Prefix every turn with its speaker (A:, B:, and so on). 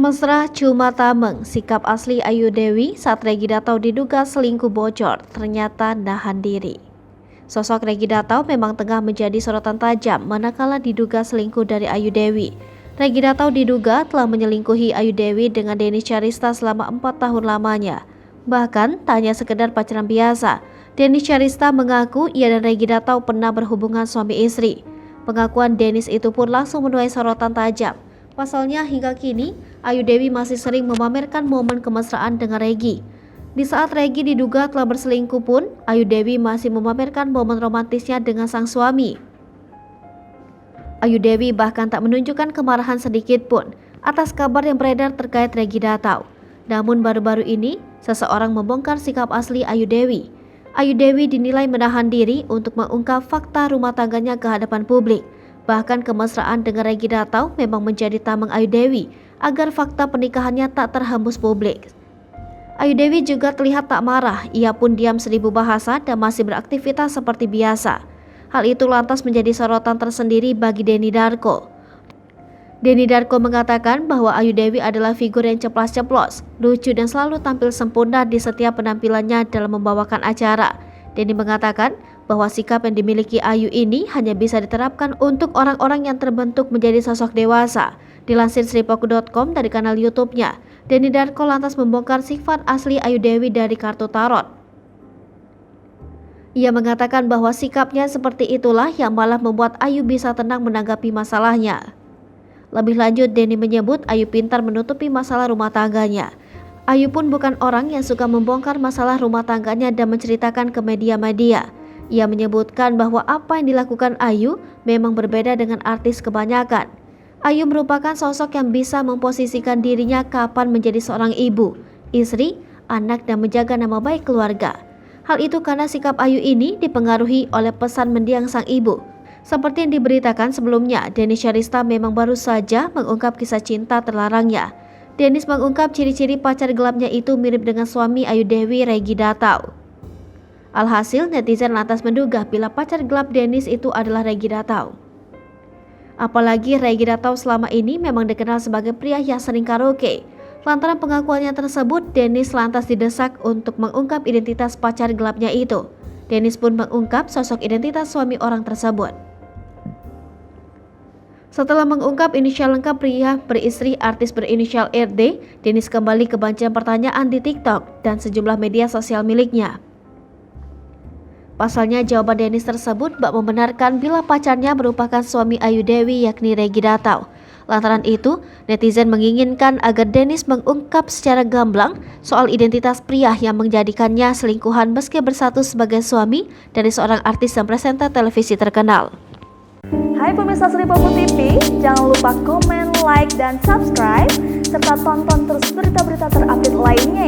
A: Mesra cuma tameng, sikap asli Ayu Dewi saat Regi Datau diduga selingkuh bocor, ternyata nahan diri. Sosok Regi Datau memang tengah menjadi sorotan tajam manakala diduga selingkuh dari Ayu Dewi. Regi Datau diduga telah menyelingkuhi Ayu Dewi dengan Dennis Charista selama 4 tahun lamanya. Bahkan tak hanya sekedar pacaran biasa, Dennis Charista mengaku ia dan Regi Datau pernah berhubungan suami istri. Pengakuan Dennis itu pun langsung menuai sorotan tajam. Pasalnya hingga kini, Ayu Dewi masih sering memamerkan momen kemesraan dengan Regi. Di saat Regi diduga telah berselingkuh pun, Ayu Dewi masih memamerkan momen romantisnya dengan sang suami. Ayu Dewi bahkan tak menunjukkan kemarahan sedikit pun atas kabar yang beredar terkait Regi Datau. Namun baru-baru ini, seseorang membongkar sikap asli Ayu Dewi. Ayu Dewi dinilai menahan diri untuk mengungkap fakta rumah tangganya ke hadapan publik. Bahkan kemesraan dengan Regi Datau memang menjadi tameng Ayu Dewi agar fakta pernikahannya tak terhembus publik. Ayu Dewi juga terlihat tak marah, ia pun diam 1000 bahasa dan masih beraktivitas seperti biasa. Hal itu lantas menjadi sorotan tersendiri bagi Denny Darko. Denny Darko mengatakan bahwa Ayu Dewi adalah figur yang ceplas-ceplos, lucu dan selalu tampil sempurna di setiap penampilannya dalam membawakan acara. Denny mengatakan bahwa sikap yang dimiliki Ayu ini hanya bisa diterapkan untuk orang-orang yang terbentuk menjadi sosok dewasa. Dilansir Sripoku.com dari kanal YouTube-nya, Denny Darko lantas membongkar sifat asli Ayu Dewi dari kartu tarot. Ia mengatakan bahwa sikapnya seperti itulah yang malah membuat Ayu bisa tenang menanggapi masalahnya. Lebih lanjut, Denny menyebut Ayu pintar menutupi masalah rumah tangganya. Ayu pun bukan orang yang suka membongkar masalah rumah tangganya dan menceritakan ke media-media. Ia menyebutkan bahwa apa yang dilakukan Ayu memang berbeda dengan artis kebanyakan. Ayu merupakan sosok yang bisa memposisikan dirinya kapan menjadi seorang ibu, istri, anak dan menjaga nama baik keluarga. Hal itu karena sikap Ayu ini dipengaruhi oleh pesan mendiang sang ibu. Seperti yang diberitakan sebelumnya, Dennis Charista memang baru saja mengungkap kisah cinta terlarangnya. Dennis mengungkap ciri-ciri pacar gelapnya itu mirip dengan suami Ayu Dewi, Regi Datau. Alhasil, netizen lantas menduga bila pacar gelap Dennis itu adalah Regi Datau. Apalagi Regi Datau selama ini memang dikenal sebagai pria yang sering karaoke. Lantaran pengakuannya tersebut, Dennis lantas didesak untuk mengungkap identitas pacar gelapnya itu. Dennis pun mengungkap sosok identitas suami orang tersebut. Setelah mengungkap inisial lengkap pria beristri artis berinisial RD, Dennis kembali kebanjiran pertanyaan di TikTok dan sejumlah media sosial miliknya. Pasalnya jawaban Dennis tersebut bak membenarkan bila pacarnya merupakan suami Ayu Dewi yakni Regi Datau. Lantaran itu, netizen menginginkan agar Dennis mengungkap secara gamblang soal identitas pria yang menjadikannya selingkuhan meski bersatu sebagai suami dari seorang artis dan presenter televisi terkenal.
B: Hai pemirsa Sripoku TV, jangan lupa komen, like, dan subscribe serta tonton terus berita-berita terupdate lainnya.